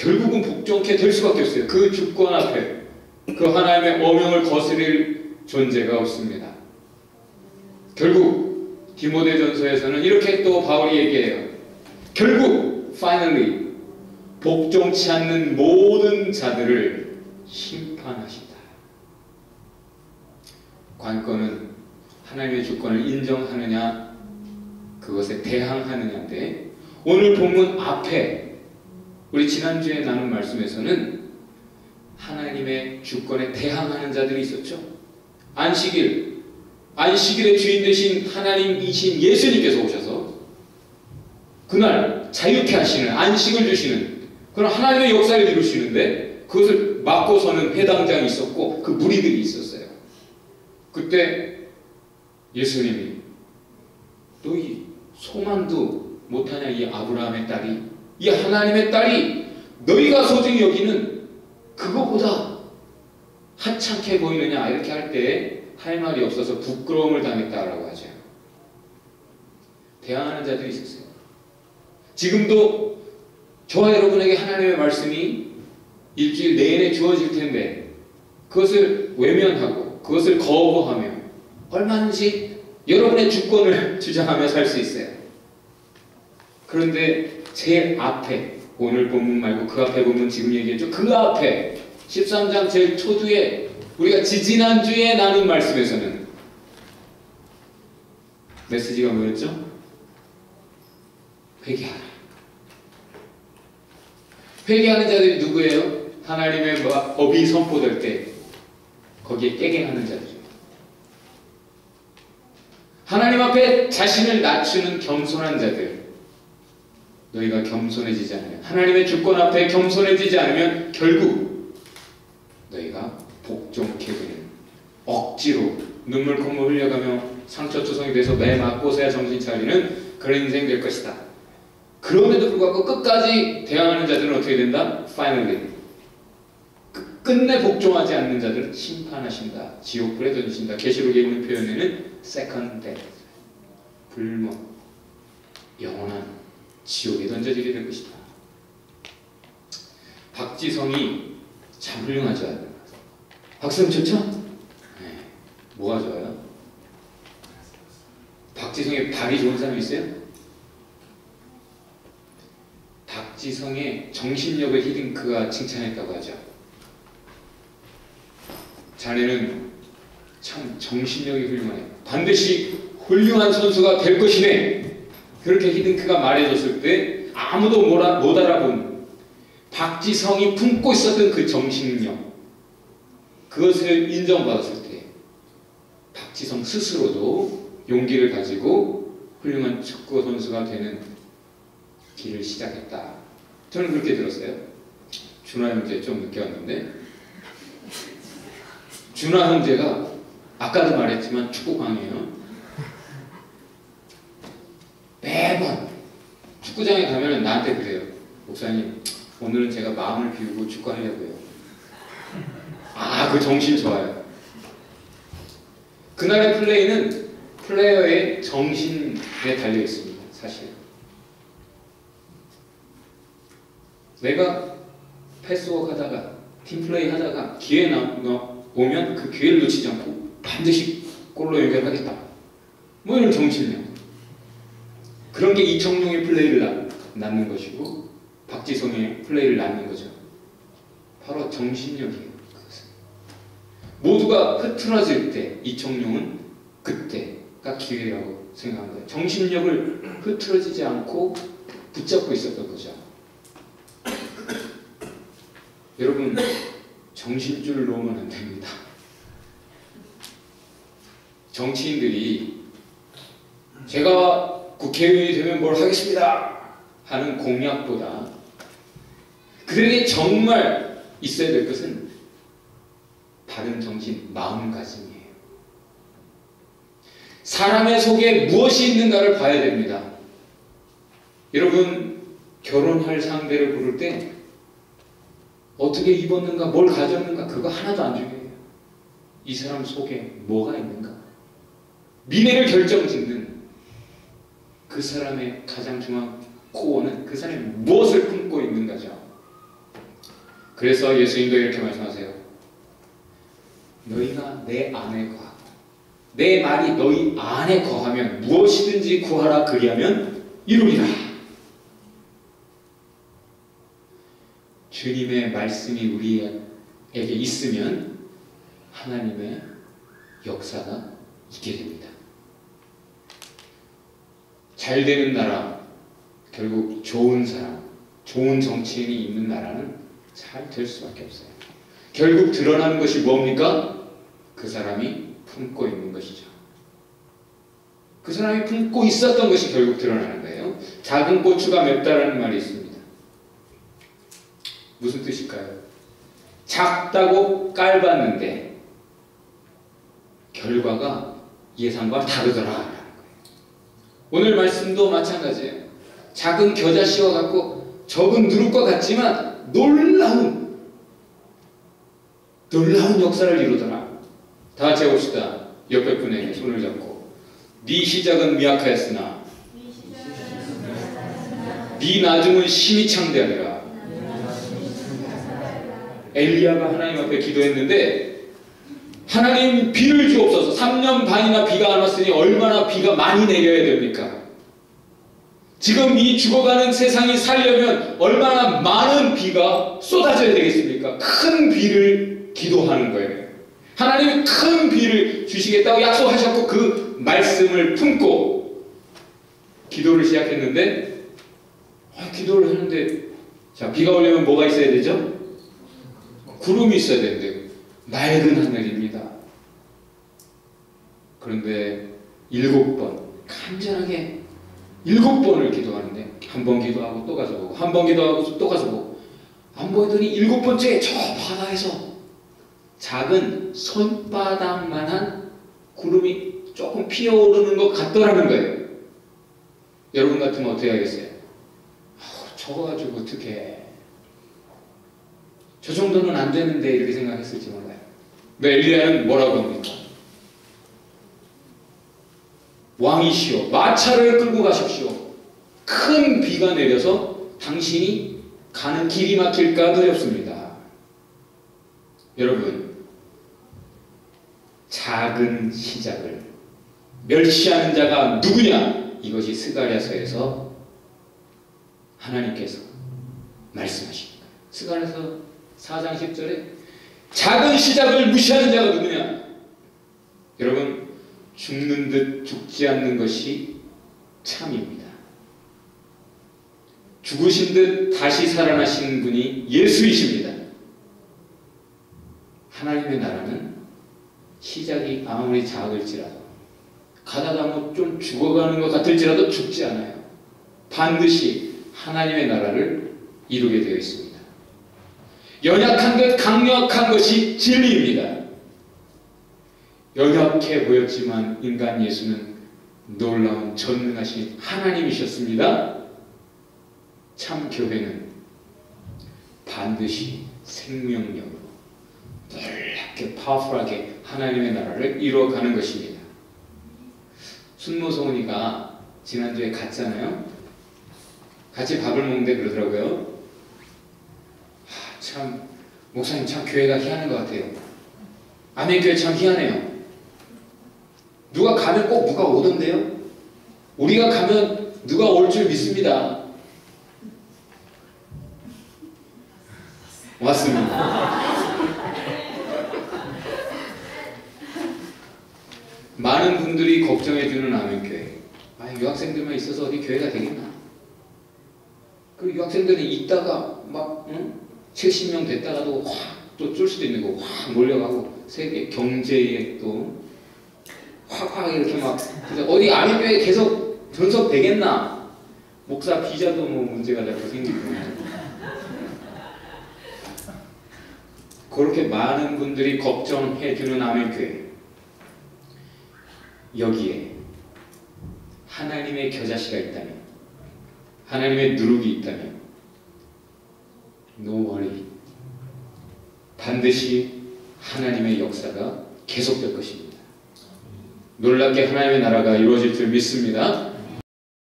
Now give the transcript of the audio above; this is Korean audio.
결국은 복종케 될 수밖에 없어요. 그 주권 앞에 그 하나님의 어명을 거스릴 존재가 없습니다. 결국 디모데전서에서는 이렇게 또 바울이 얘기해요. 결국 finally 복종치 않는 모든 자들을 심판하신다. 관건은 하나님의 주권을 인정하느냐 그것에 대항하느냐인데, 오늘 본문 앞에 우리 지난주에 나눈 말씀에서는 하나님의 주권에 대항하는 자들이 있었죠. 안식일의 주인 되신 하나님이신 예수님께서 오셔서 그날 자유케 하시는, 안식을 주시는 그런 하나님의 역사를 이루시는데, 그것을 막고서는 해당장이 있었고 그 무리들이 있었어요. 그때 예수님이 너희 소만도 못하냐, 이 아브라함의 딸이, 이 하나님의 딸이 너희가 소중히 여기는 그거보다 하찮게 보이느냐, 이렇게 할 때 할 말이 없어서 부끄러움을 당했다라고 하죠. 대항하는 자들이 있었어요. 지금도 저와 여러분에게 하나님의 말씀이 일주일 내내 주어질 텐데 그것을 외면하고 그것을 거부하며 얼마든지 여러분의 주권을 주장하며 살 수 있어요. 그런데 제일 앞에, 오늘 본문 말고 그 앞에 보면 지금 얘기했죠. 그 앞에 13장 제일 초두에 우리가 지지난주에 나눈 말씀에서는 메시지가 뭐였죠? 회개하라. 회개하는 자들이 누구예요? 하나님의 법이 선포될 때 거기에 깨갱하는 자들입니다. 하나님 앞에 자신을 낮추는 겸손한 자들. 너희가 겸손해지지 않으면, 하나님의 주권 앞에 겸손해지지 않으면 결국 너희가 복종케 되는, 억지로 눈물 콧물 흘려가며 상처투성이 돼서 매 맞고서야 정신 차리는 그런 인생 될 것이다. 그럼에도 불구하고 끝까지 대항하는 자들은 어떻게 된다? Finally 끝내 복종하지 않는 자들은 심판하신다. 지옥불에 던지신다. 계시록에 있는 표현에는 second death, 불못, 영원한 지옥에 던져지게 될 것이다. 박지성이 참 훌륭하죠. 박수는 좋죠? 네. 뭐가 좋아요? 박지성의 발이 좋은 사람 있어요? 박지성의 정신력을 히딩크가 칭찬했다고 하죠. 자네는 참 정신력이 훌륭하네. 반드시 훌륭한 선수가 될 것이네. 그렇게 히딩크가 말해줬을 때 아무도 못 알아본 박지성이 품고 있었던 그 정신력, 그것을 인정받았을 때 박지성 스스로도 용기를 가지고 훌륭한 축구 선수가 되는 길을 시작했다. 저는 그렇게 들었어요. 준하 형제 좀 늦게 왔는데, 준하 형제가 아까도 말했지만 축구광이에요. 매번 축구장에 가면 나한테 그래요. 목사님, 오늘은 제가 마음을 비우고 축구하려고요. 아, 그 정신 좋아요. 그날의 플레이는 플레이어의 정신에 달려 있습니다. 사실 내가 패스워크 하다가 팀플레이 하다가 기회 오면 그 기회를 놓치지 않고 반드시 골로 연결하겠다, 뭐 이런 정신력, 그런 게 이청용의 플레이를 낳는 것이고 박지성의 플레이를 낳는 거죠. 바로 정신력이에요. 모두가 흐트러질 때 이청용은 그때가 기회라고 생각한 거예요. 정신력을 흐트러지지 않고 붙잡고 있었던 거죠. 여러분, 정신줄 놓으면 안 됩니다. 정치인들이 제가 국회의원이 되면 뭘 하겠습니다 하는 공약보다 그들에게 정말 있어야 될 것은 바른 정신, 마음가짐이에요. 사람의 속에 무엇이 있는가를 봐야 됩니다. 여러분, 결혼할 상대를 고를 때 어떻게 입었는가, 뭘 가졌는가, 그거 하나도 안 중요해요. 이 사람 속에 뭐가 있는가. 미래를 결정짓는 그 사람의 가장 중요한 코어는 그 사람이 무엇을 품고 있는가죠. 그래서 예수님도 이렇게 말씀하세요. 너희가 내 안에 거하고 내 말이 너희 안에 거하면 무엇이든지 구하라 그리하면 이루리라. 주님의 말씀이 우리에게 있으면 하나님의 역사가 있게 됩니다. 잘 되는 나라, 결국 좋은 사람, 좋은 정치인이 있는 나라는 잘 될 수밖에 없어요. 결국 드러나는 것이 뭡니까? 그 사람이 품고 있는 것이죠. 그 사람이 품고 있었던 것이 결국 드러나는 거예요. 작은 고추가 맵다라는 말이 있습니다. 무슨 뜻일까요? 작다고 깔봤는데 결과가 예상과 다르더라. 오늘 말씀도 마찬가지예요. 작은 겨자 씌워갖고 적은 누룩과 같지만 놀라운 역사를 이루더라. 다 같이 해봅시다. 옆에 분에게 손을 잡고 네 시작은 미약하였으나 네 나중은 심히 창대하리라. 엘리야가 하나님 앞에 기도했는데 하나님 비를 주옵소서. 3년 반이나 비가 안 왔으니 얼마나 비가 많이 내려야 됩니까? 지금 이 죽어가는 세상이 살려면 얼마나 많은 비가 쏟아져야 되겠습니까? 큰 비를 기도하는 거예요. 하나님이 큰 비를 주시겠다고 약속하셨고 그 말씀을 품고 기도를 시작했는데 기도를 했는데 자, 비가 오려면 뭐가 있어야 되죠? 구름이 있어야 되는데 맑은 하늘입니다. 그런데 7번 간절하게 7번을 기도하는데 한 번 기도하고 또 가서 보고 한 번 기도하고 또 가서 보고 안 보이더니 7번째에 저 바다에서 작은 손바닥만한 구름이 조금 피어오르는 것 같더라는 거예요. 여러분 같으면 어떻게 하겠어요? 저거 가지고 어떻게 저 정도는 안 되는데 이렇게 생각했을지 몰라요. 근데 엘리야는 뭐라고 합니까? 왕이시오, 마차를 끌고 가십시오. 큰 비가 내려서 당신이 가는 길이 막힐까 두렵습니다. 여러분, 작은 시작을 멸시하는 자가 누구냐? 이것이 스가랴서에서 하나님께서 말씀하십니다. 스가랴서 4장 10절에 작은 시작을 무시하는 자가 누구냐? 여러분, 죽는 듯 죽지 않는 것이 참입니다. 죽으신 듯 다시 살아나신 분이 예수이십니다. 하나님의 나라는 시작이 아무리 작을지라도 가다가 뭐 좀 죽어가는 것 같을지라도 죽지 않아요. 반드시 하나님의 나라를 이루게 되어 있습니다. 연약한 것, 강력한 것이 진리입니다. 연약해 보였지만 인간 예수는 놀라운 전능하신 하나님이셨습니다. 참 교회는 반드시 생명력으로 놀랍게 파워풀하게 하나님의 나라를 이루어가는 것입니다. 순모성은이가 지난주에 갔잖아요. 같이 밥을 먹는데 그러더라고요. 참 목사님 참 교회가 희한한 것 같아요. 아멘교회 참 희한해요. 누가 가면 꼭 누가 오던데요. 우리가 가면 누가 올 줄 믿습니다. 왔습니다. 많은 분들이 걱정해주는 아멘교회. 유학생들만 있어서 어디 교회가 되겠나? 그 유학생들이 있다가 막 70명 됐다가도 확 또 쫄 수도 있는 거 확 몰려가고 세계 경제에 또 확 이렇게 막 어디 아멘교회 계속 전속되겠나? 목사 비자도 뭐 문제가 자꾸 생기고 그렇게 많은 분들이 걱정해주는 아멘교회. 여기에 하나님의 겨자씨가 있다면, 하나님의 누룩이 있다면 No worry. 반드시 하나님의 역사가 계속될 것입니다. 놀랍게 하나님의 나라가 이루어질 줄 믿습니다.